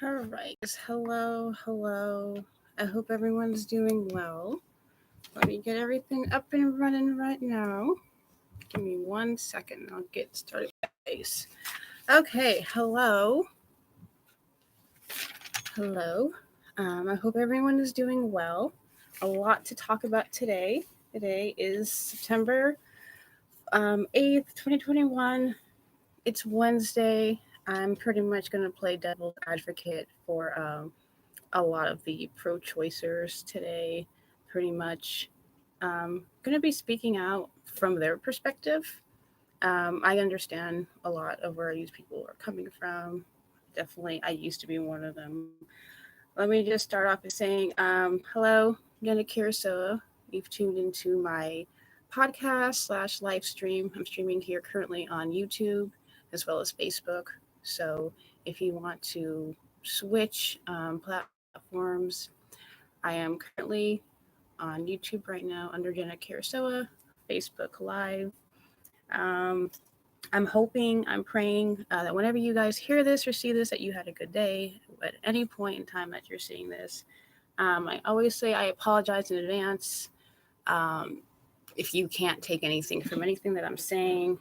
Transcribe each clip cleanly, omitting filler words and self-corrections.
All right. Hello. I hope everyone's doing well. Let me get everything up and running right now. Give me 1 second. I'll get started, guys. Okay. Hello. I hope everyone is doing well. A lot to talk about today. Today is September 8th, 2021. It's Wednesday. I'm pretty much going to play devil's advocate for a lot of the pro-choicers today. Pretty much going to be speaking out from their perspective. I understand a lot of where these people are coming from. Definitely, I used to be one of them. Let me just start off by saying hello, Yana Kirasoa. You've tuned into my podcast / live stream. I'm streaming here currently on YouTube as well as Facebook. So if you want to switch platforms, I am currently on YouTube right now under Jenna Kirasoa, Facebook Live. Um, I'm hoping, I'm praying that whenever you guys hear this or see this, that you had a good day at any point in time that you're seeing this. I always say I apologize in advance if you can't take anything from anything that I'm saying.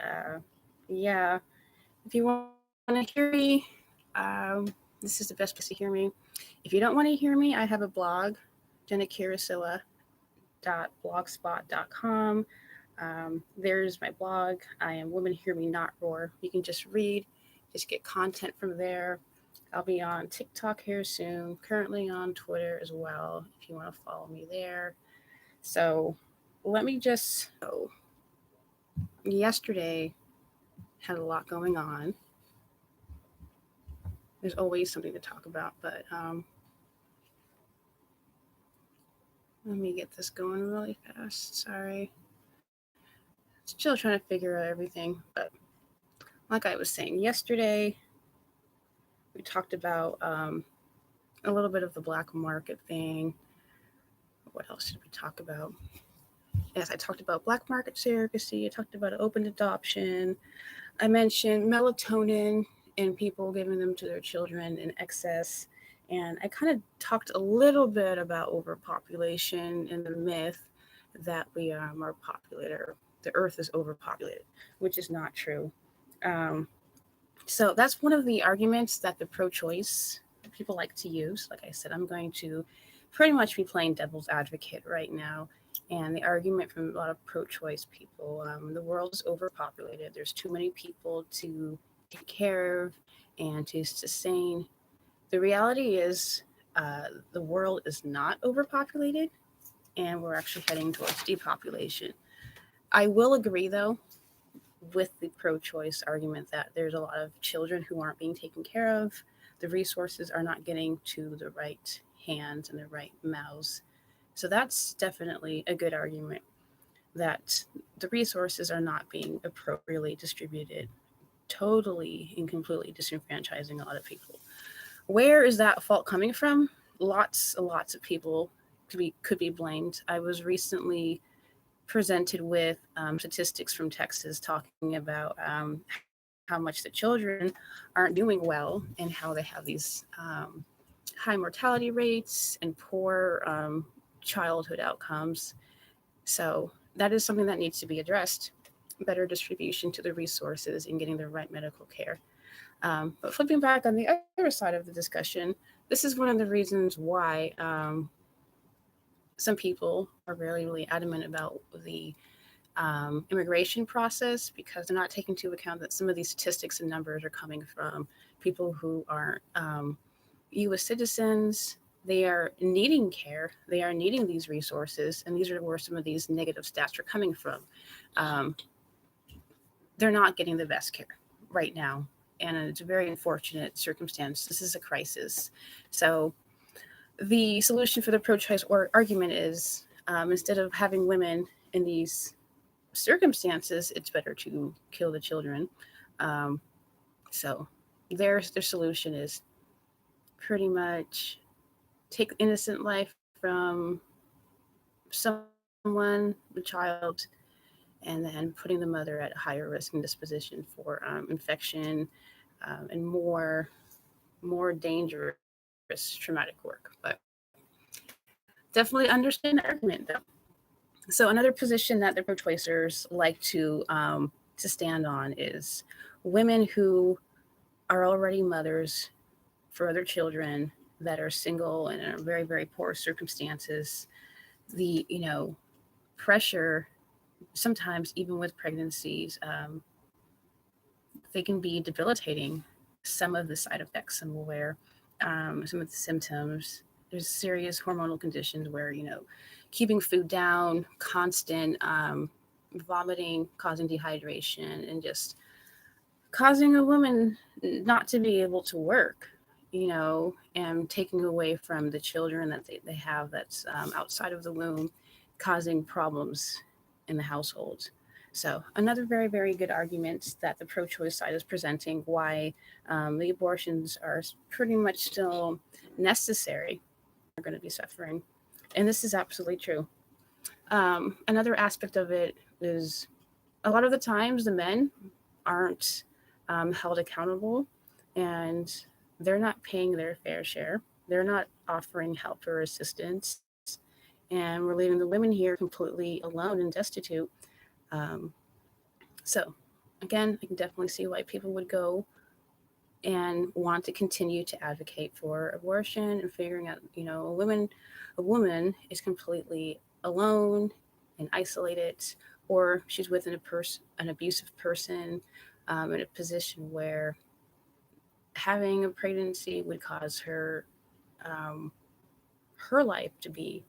Uh, yeah, if you want to hear me, this is the best place to hear me. If you don't want to hear me, I have a blog, jennakirasoa.blogspot.com. There's my blog. I am Women Hear Me Not Roar. You can just read, just get content from there. I'll be on TikTok here soon, currently on Twitter as well, if you want to follow me there. So let me just, yesterday had a lot going on. There's always something to talk about, but let me get this going really fast. Sorry. Still trying to figure out everything, but like I was saying yesterday, we talked about a little bit of the black market thing. What else did we talk about? Yes, I talked about black market surrogacy. I talked about open adoption. I mentioned melatonin and people giving them to their children in excess. And I kind of talked a little bit about overpopulation and the myth that we are populated, the earth is overpopulated, which is not true. Um, so that's one of the arguments that the pro-choice people like to use. Like I said, I'm going to pretty much be playing devil's advocate right now. And the argument from a lot of pro-choice people, the world is overpopulated. There's too many people to take care of and to sustain. The reality is the world is not overpopulated, and we're actually heading towards depopulation. I will agree, though, with the pro-choice argument that there's a lot of children who aren't being taken care of. The resources are not getting to the right hands and the right mouths. So that's definitely a good argument that the resources are not being appropriately distributed, totally and completely disenfranchising a lot of people. Where is that fault coming from? Lots and lots of people could be blamed. I was recently presented with statistics from Texas talking about how much the children aren't doing well and how they have these high mortality rates and poor childhood outcomes. So that is something that needs to be addressed. Better distribution to the resources and getting the right medical care. But flipping back on the other side of the discussion, this is one of the reasons why some people are really adamant about the immigration process because they're not taking into account that some of these statistics and numbers are coming from people who aren't U.S. citizens. They are needing care. They are needing these resources, and these are where some of these negative stats are coming from. Um, they're not getting the best care right now, and it's a very unfortunate circumstance. This is a crisis. So the solution for the pro-choice argument is instead of having women in these circumstances, it's better to kill the children. Um, so their solution is pretty much take innocent life from someone, the child, and then putting the mother at a higher risk and disposition for infection and more more dangerous traumatic work. But definitely understand the argument, though. So another position that the pro-choicers like to stand on is women who are already mothers for other children that are single and in very, very poor circumstances. The, pressure, sometimes even with pregnancies, they can be debilitating. Some of the side effects, some will wear, some of the symptoms. There's serious hormonal conditions where, keeping food down, constant vomiting, causing dehydration, and just causing a woman not to be able to work, and taking away from the children that they have that's outside of the womb, causing problems in the household. So, another very, very good argument that the pro choice side is presenting why the abortions are pretty much still necessary, are going to be suffering. And this is absolutely true. Another aspect of it is a lot of the times the men aren't held accountable, and they're not paying their fair share. They're not offering help or assistance. And we're leaving the women here completely alone and destitute. Um, so, again, I can definitely see why people would go and want to continue to advocate for abortion and figuring out, a woman is completely alone and isolated, or she's with an abusive person, in a position where having a pregnancy would cause um, her life to be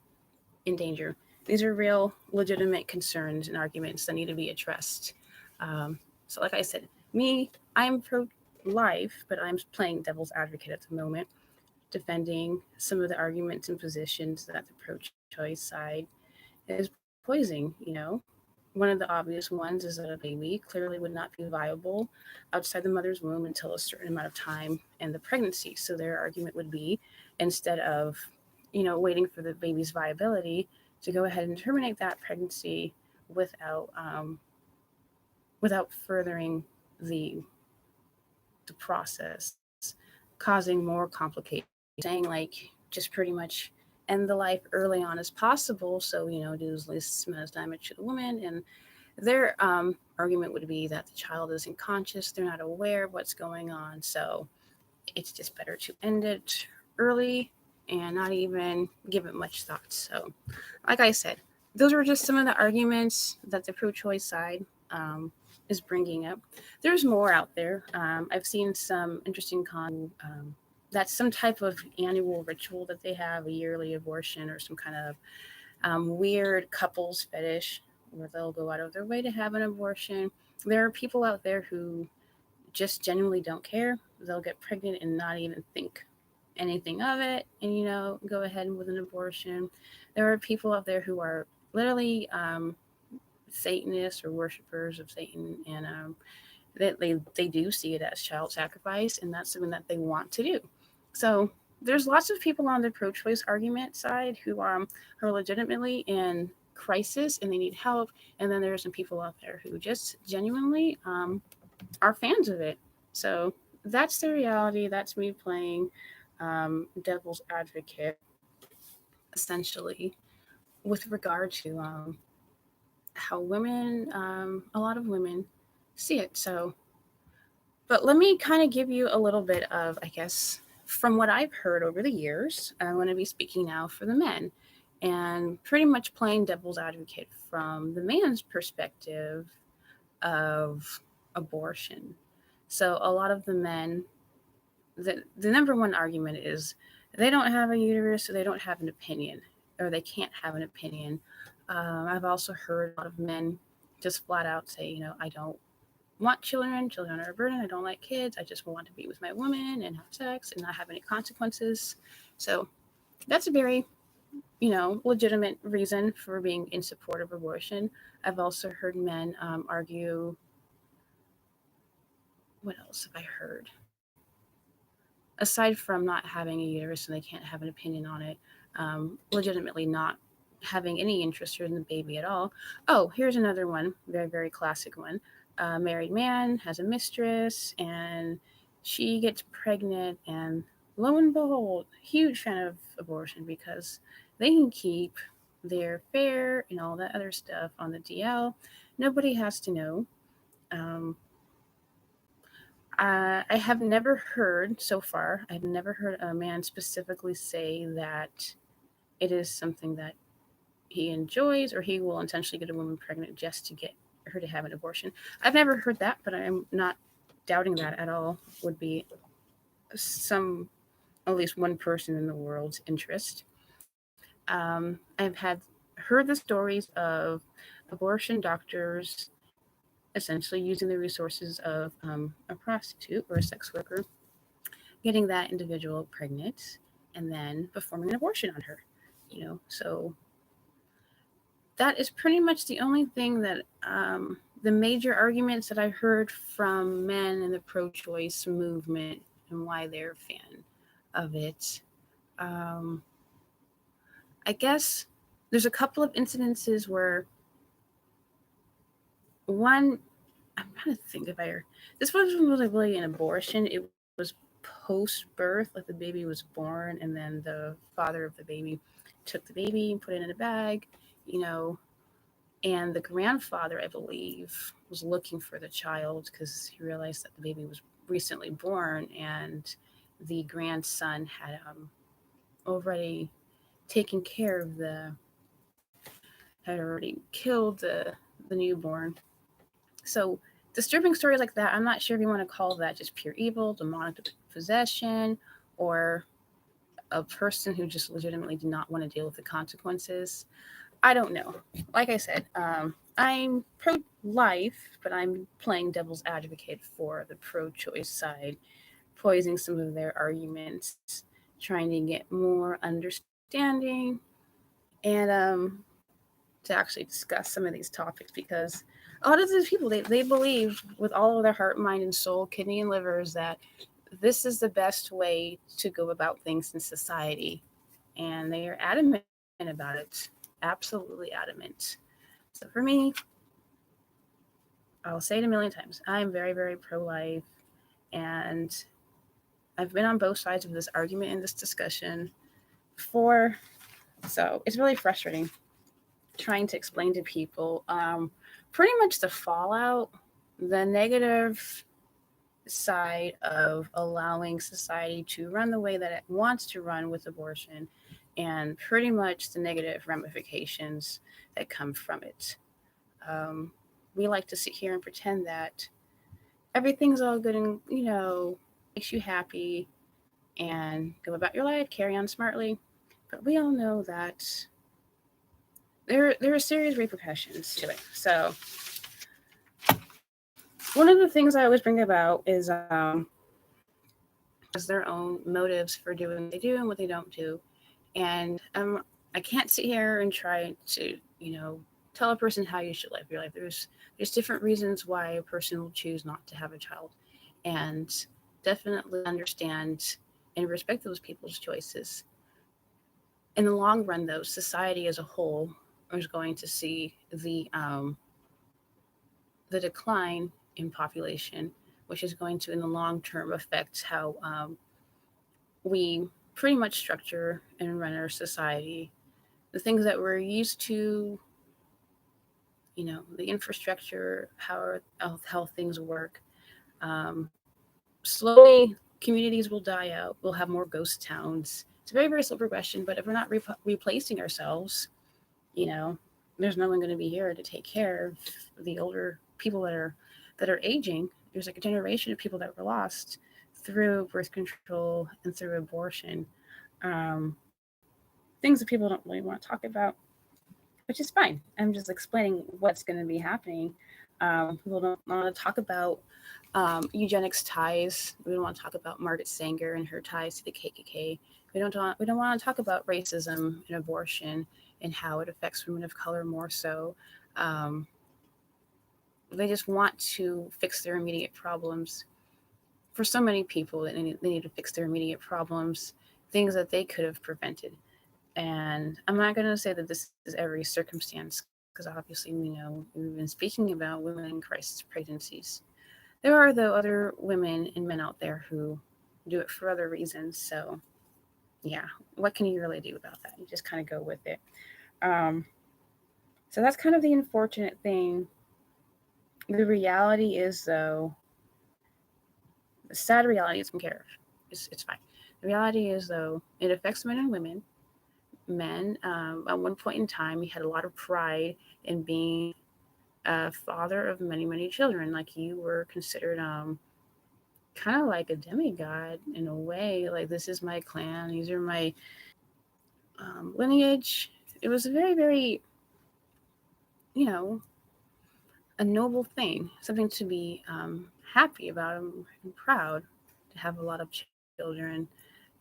in danger. These are real, legitimate concerns and arguments that need to be addressed. So, like I said, I'm pro life, but I'm playing devil's advocate at the moment, defending some of the arguments and positions that the pro choice side is poising. One of the obvious ones is that a baby clearly would not be viable outside the mother's womb until a certain amount of time in the pregnancy. So their argument would be, instead of waiting for the baby's viability, to go ahead and terminate that pregnancy without without furthering the the process, causing more complications. Saying like just pretty much end the life early on as possible, so do as least amount of damage to the woman. And their argument would be that the child isn't conscious, they're not aware of what's going on, so it's just better to end it early and not even give it much thought. So, like I said, those were just some of the arguments that the pro-choice side is bringing up. There's more out there. I've seen some interesting that's some type of annual ritual that they have, a yearly abortion or some kind of weird couples fetish where they'll go out of their way to have an abortion. There are people out there who just genuinely don't care. They'll get pregnant and not even think anything of it, and go ahead with an abortion. There are people out there who are literally Satanists or worshippers of Satan, and they do see it as child sacrifice, and that's something that they want to do. So there's lots of people on the pro-choice argument side who are legitimately in crisis and they need help, and then there are some people out there who just genuinely are fans of it. So that's the reality. That's me playing devil's advocate, essentially, with regard to how women, a lot of women, see it. So, but let me kind of give you a little bit of, I guess, from what I've heard over the years. I'm going to be speaking now for the men and pretty much playing devil's advocate from the man's perspective of abortion. So, a lot of the men, the number one argument is they don't have a uterus, so they don't have an opinion, or they can't have an opinion. I've also heard a lot of men just flat out say, I don't want children. Children are a burden. I don't like kids. I just want to be with my woman and have sex and not have any consequences. So that's a very, legitimate reason for being in support of abortion. I've also heard men argue. What else have I heard? Aside from not having a uterus and they can't have an opinion on it, legitimately not having any interest in the baby at all. Oh, here's another one, very, very classic one. A married man has a mistress and she gets pregnant, and lo and behold, huge fan of abortion because they can keep their fare and all that other stuff on the DL. Nobody has to know. Um, I have never heard so far, I've never heard a man specifically say that it is something that he enjoys or he will intentionally get a woman pregnant just to get her to have an abortion. I've never heard that, but I'm not doubting that at all would be some, at least one person in the world's interest. I've heard the stories of abortion doctors essentially using the resources of a prostitute or a sex worker, getting that individual pregnant, and then performing an abortion on her. So that is pretty much the only thing that the major arguments that I heard from men in the pro-choice movement and why they're a fan of it. Um, I guess there's a couple of incidences where one, I'm trying to think if this wasn't really an abortion. It was post-birth, like the baby was born, and then the father of the baby took the baby and put it in a bag, you know, and the grandfather, I believe, was looking for the child because he realized that the baby was recently born, and the grandson had already taken care of had already killed the newborn. So disturbing stories like that, I'm not sure if you want to call that just pure evil, demonic possession, or a person who just legitimately did not want to deal with the consequences. I don't know. Like I said, I'm pro-life, but I'm playing devil's advocate for the pro-choice side, poising some of their arguments, trying to get more understanding, and to actually discuss some of these topics because a lot of these people they believe with all of their heart, mind, and soul, kidney and livers that this is the best way to go about things in society, and they are adamant about it, absolutely adamant. So for me, I'll say it a million times, I'm very, very pro-life, and I've been on both sides of this argument in this discussion before, so it's really frustrating trying to explain to people pretty much the fallout, the negative side of allowing society to run the way that it wants to run with abortion, and pretty much the negative ramifications that come from it. Um, we like to sit here and pretend that everything's all good and, makes you happy and go about your life, carry on smartly. But we all know that there are serious repercussions to it. So one of the things I always bring about is has their own motives for doing what they do and what they don't do. And I can't sit here and try to, tell a person how you should live your life. There's different reasons why a person will choose not to have a child, and definitely understand and respect those people's choices. In the long run, though, society as a whole is going to see the decline in population, which is going to, in the long term, affect how we pretty much structure and run our society. The things that we're used to, the infrastructure, how things work. Slowly, communities will die out. We'll have more ghost towns. It's a very, very slow progression, but if we're not replacing ourselves, you know, there's no one going to be here to take care of the older people that are aging. There's like a generation of people that were lost through birth control and through abortion. Um, Things that people don't really want to talk about, which is fine. I'm just explaining what's going to be happening. People don't want to talk about eugenics ties. We don't want to talk about Margaret Sanger and her ties to the KKK. We don't want to talk about racism and abortion and how it affects women of color more so. Um, they just want to fix their immediate problems. For so many people, they need to fix their immediate problems, things that they could have prevented. And I'm not going to say that this is every circumstance, because obviously we know we've been speaking about women in crisis pregnancies. There are, though, other women and men out there who do it for other reasons. So, yeah, what can you really do about that? You just kind of go with it. Um, so that's kind of the unfortunate thing. The reality is, though, the sad reality is taken care of. It's fine. The reality is, though, it affects men and women. Men, at one point in time, he had a lot of pride in being a father of many, many children. Like you were considered kind of like a demigod in a way. Like, this is my clan, these are my lineage. It was a very, very, you know, a noble thing, something to be happy about and proud to have a lot of children.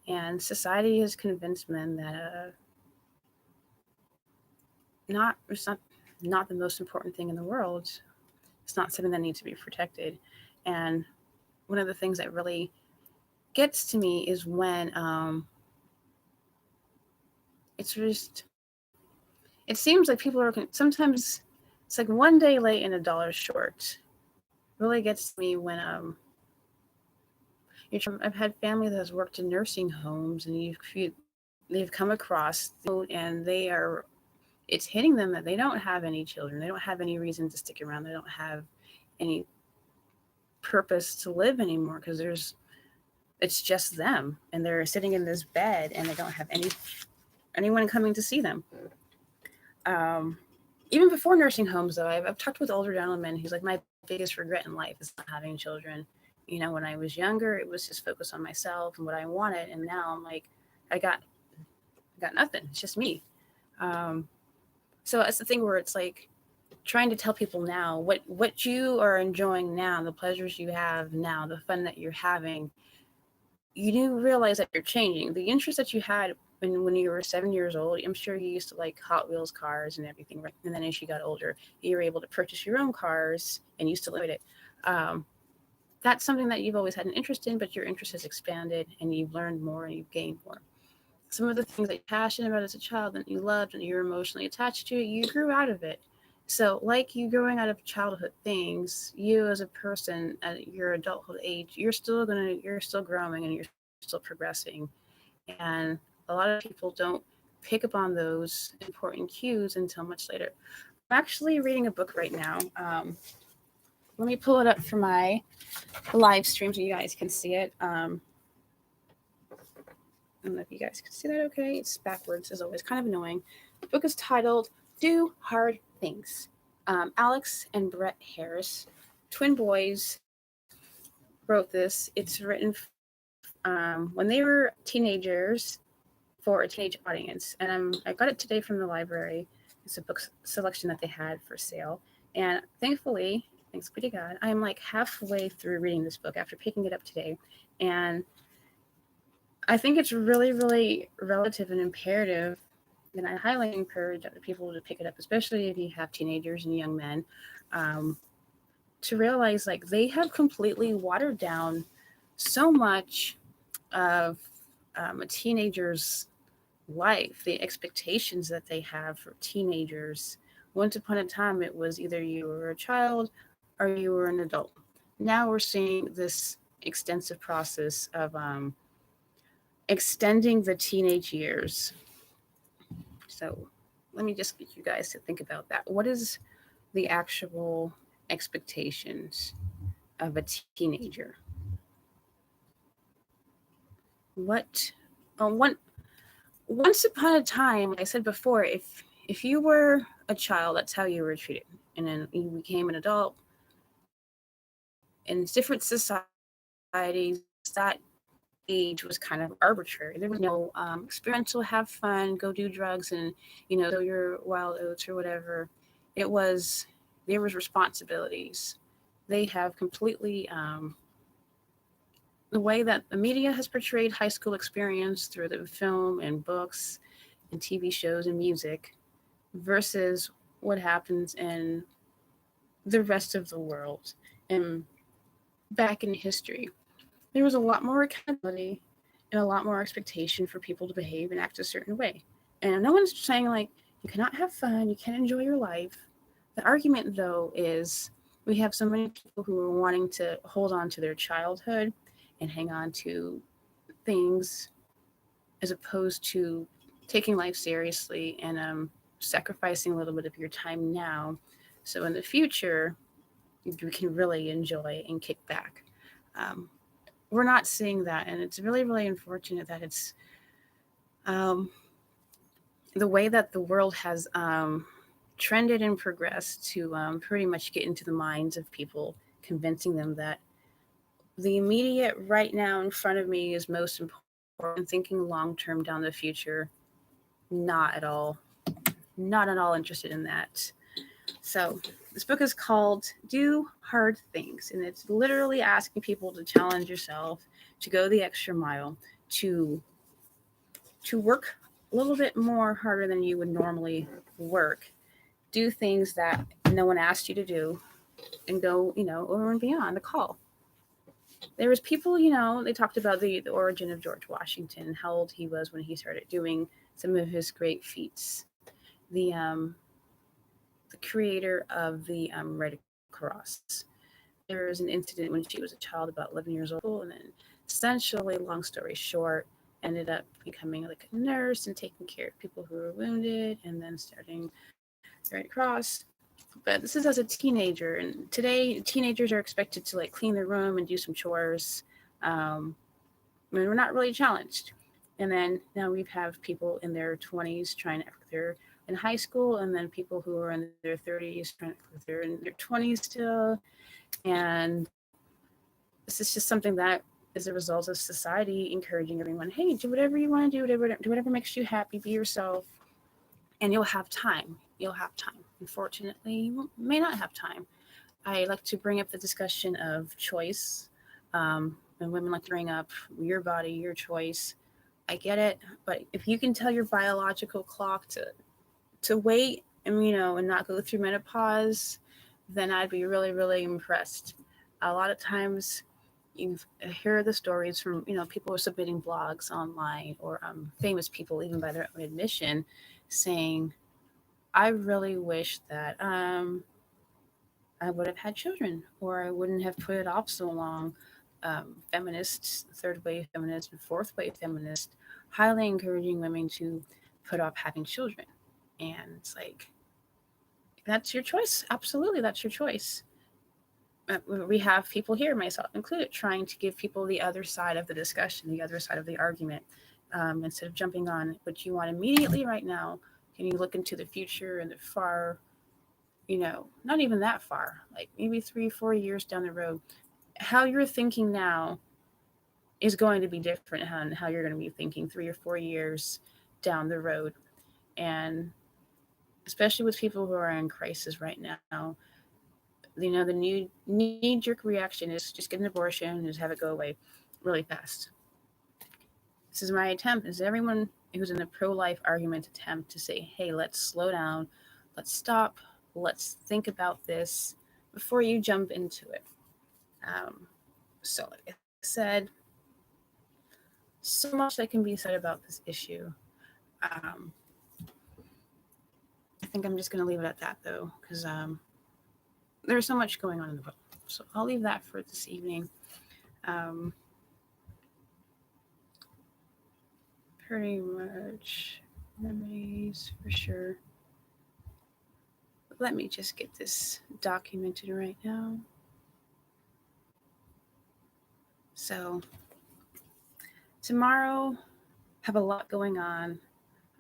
And society has convinced men that it's not the most important thing in the world. It's not something that needs to be protected. And one of the things that really gets to me is when it's just it seems like people are sometimes it's like one day late and a dollar short. Really gets to me when I've had family that has worked in nursing homes, and they've come across and it's hitting them that they don't have any children, they don't have any reason to stick around, they don't have any purpose to live anymore because it's just them, and they're sitting in this bed and they don't have anyone coming to see them. Um, Even before nursing homes, though, I've talked with older gentlemen who's like, my biggest regret in life is not having children. When I was younger, it was just focused on myself and what I wanted, and now I'm like, I got nothing. It's just me. Um, so it's the thing where it's like trying to tell people now what you are enjoying now, the pleasures you have now, the fun that you're having. You do realize that you're changing. The interest that you had when you were 7 years old, I'm sure you used to like Hot Wheels cars and everything, right? And then as you got older, you were able to purchase your own cars and you still enjoyed it. Um, that's something that you've always had an interest in, but your interest has expanded and you've learned more and you've gained more. Some of the things that you're passionate about as a child that you loved and you're emotionally attached to, you grew out of it. So, like you growing out of childhood things, you as a person at your adulthood age, you're still growing and you're still progressing. And a lot of people don't pick up on those important cues until much later. I'm actually reading a book right now. Let me pull it up for my live stream so you guys can see it. I don't know if you guys can see that okay. It's backwards as always, kind of annoying. The book is titled Do Hard Things. Alex and Brett Harris, twin boys, wrote this. It's written when they were teenagers for a teenage audience. And I got it today from the library. It's a book selection that they had for sale. And thankfully, thanks be to God, I'm like halfway through reading this book after picking it up today. And I think it's really, really relative and imperative. And I highly encourage other people to pick it up, especially if you have teenagers and young men, um, to realize like they have completely watered down so much of a teenager's life, the expectations that they have for teenagers. Once upon a time, it was either you were a child or you were an adult. Now we're seeing this extensive process of extending the teenage years. So let me just get you guys to think about that. What is the actual expectations of a teenager? What once upon a time, like I said before, if you were a child, that's how you were treated. And then you became an adult. In different societies, that age was kind of arbitrary. There was no experimental, have fun, go do drugs, and sow your wild oats or whatever. It was there was responsibilities. They have completely the way that the media has portrayed high school experience through the film and books and TV shows and music versus what happens in the rest of the world. And back in history, there was a lot more accountability and a lot more expectation for people to behave and act a certain way. And no one's saying like you cannot have fun, you can't enjoy your life. The argument though is We have so many people who are wanting to hold on to their childhood and hang on to things as opposed to taking life seriously and sacrificing a little bit of your time now. So in the future, you can really enjoy and kick back. Um, we're not seeing that. And it's really, really unfortunate that it's um, the way that the world has trended and progressed to pretty much get into the minds of people, convincing them that the immediate right now in front of me is most important, thinking long term down the future, not at all. Not at all interested in that. So, this book is called Do Hard Things, and it's literally asking people to challenge yourself, to go the extra mile, to work a little bit more harder than you would normally work, do things that no one asked you to do, and go, over and beyond the call. There was people, they talked about the origin of George Washington, how old he was when he started doing some of his great feats. The creator of the Red Cross. There was an incident when she was a child, about 11 years old, and then essentially, long story short, ended up becoming like a nurse and taking care of people who were wounded, and then starting the Red Cross. But this is as a teenager, and today teenagers are expected to like clean their room and do some chores. I mean, we're not really challenged. And then now we have people in their 20s trying to act like they're in high school, and then people who are in their 30s trying to act like they're in their 20s still. And this is just something that is a result of society encouraging everyone, hey, do whatever you want to do whatever makes you happy, be yourself, and you'll have time. You'll have time. Unfortunately, you may not have time. I like to bring up the discussion of choice. And women like to bring up your body, your choice. I get it, but if you can tell your biological clock to wait and and not go through menopause, then I'd be really, really impressed. A lot of times you hear the stories from people who are submitting blogs online, or famous people, even by their own admission, saying, I really wish that I would have had children, or I wouldn't have put it off so long. Feminists, third wave feminists, and fourth wave feminists, highly encouraging women to put off having children. And it's like, that's your choice. Absolutely, that's your choice. We have people here, myself included, trying to give people the other side of the discussion, the other side of the argument, instead of jumping on what you want immediately right now. Can you look into the future and the far, not even that far, like maybe 3-4 years down the road? How you're thinking now is going to be different than how you're going to be thinking 3 or 4 years down the road. And especially with people who are in crisis right now, the knee jerk reaction is just get an abortion and just have it go away really fast. This is my attempt, is everyone who's in the pro-life argument attempt to say, hey, let's slow down, let's stop, let's think about this before you jump into it. So like I said, so much that can be said about this issue. I think I'm just going to leave it at that, though, because there's so much going on in the book. So I'll leave that for this evening. Um, pretty much remedies for sure. Let me just get this documented right now. So tomorrow, have a lot going on.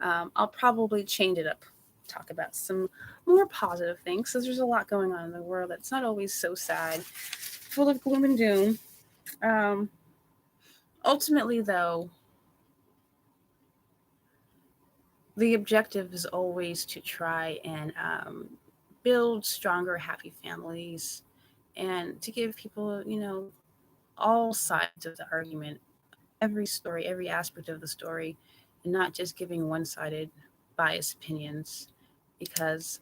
I'll probably change it up, talk about some more positive things, because there's a lot going on in the world that's not always so sad, full of gloom and doom. Um, Ultimately, though, the objective is always to try and build stronger, happy families, and to give people, all sides of the argument, every story, every aspect of the story, and not just giving one-sided, biased opinions. Because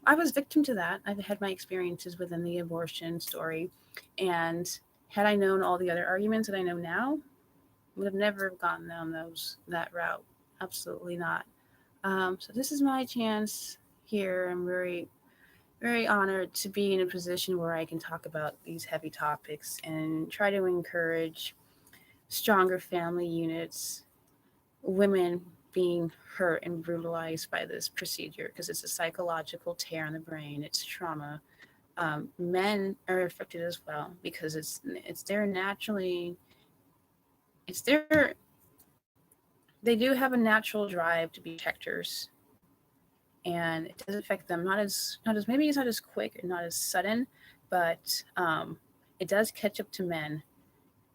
I was victim to that. I've had my experiences within the abortion story, and had I known all the other arguments that I know now, would have never gone down that route. Absolutely not. So this is my chance here. I'm very, very honored to be in a position where I can talk about these heavy topics and try to encourage stronger family units, women being hurt and brutalized by this procedure because it's a psychological tear on the brain, it's trauma. Men are affected as well because it's their naturally it's their they do have a natural drive to be protectors, and it does affect them not as maybe it's not as quick and not as sudden, but it does catch up to men.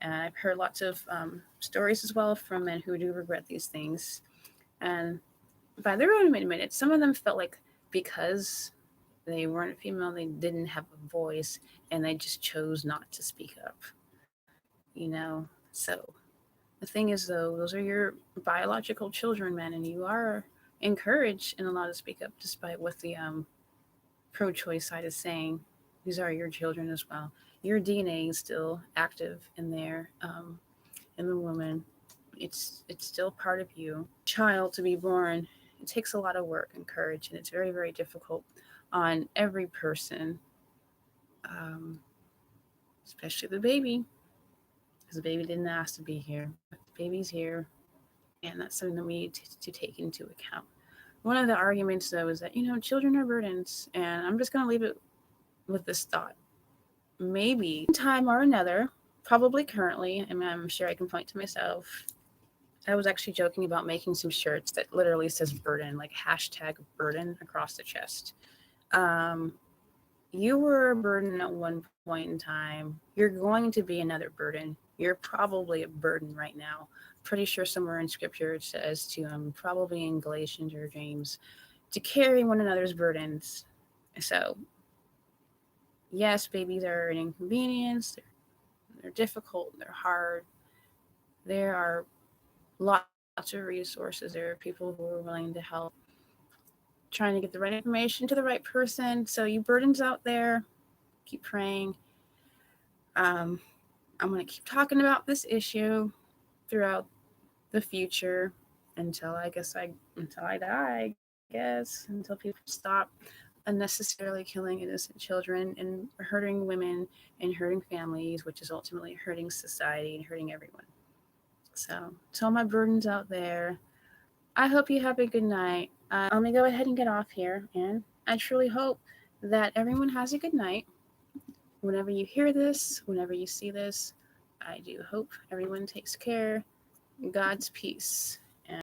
And I've heard lots of stories as well from men who do regret these things. And by their own admit, some of them felt like because they weren't female, they didn't have a voice, and they just chose not to speak up. So the thing is, though, those are your biological children, man, and you are encouraged and allowed to speak up despite what the pro-choice side is saying. These are your children as well. Your DNA is still active in there, in the woman. It's still part of you. Child to be born, it takes a lot of work and courage, and it's very, very difficult on every person, um, especially the baby, because the baby didn't ask to be here. But the baby's here, and that's something that we need to take into account. One of the arguments, though, is that children are burdens, and I'm just going to leave it with this thought. Maybe time or another, probably currently, I mean, I'm sure I can point to myself. I was actually joking about making some shirts that literally says burden, like hashtag burden across the chest. Um, you were a burden at one point in time. You're going to be another burden. You're probably a burden right now. Pretty sure somewhere in scripture it says to probably in Galatians or James to carry one another's burdens. So yes, babies are an inconvenience. They're difficult. They're hard. There are lots of resources. There are people who are willing to help, trying to get the right information to the right person. So you burdens out there, keep praying. Um, I'm going to keep talking about this issue throughout the future until I die, I guess, until people stop unnecessarily killing innocent children and hurting women and hurting families, which is ultimately hurting society and hurting everyone. So, to all my burdens out there, I hope you have a good night. Let me go ahead and get off here, and I truly hope that everyone has a good night. Whenever you hear this, whenever you see this, I do hope everyone takes care. God's peace.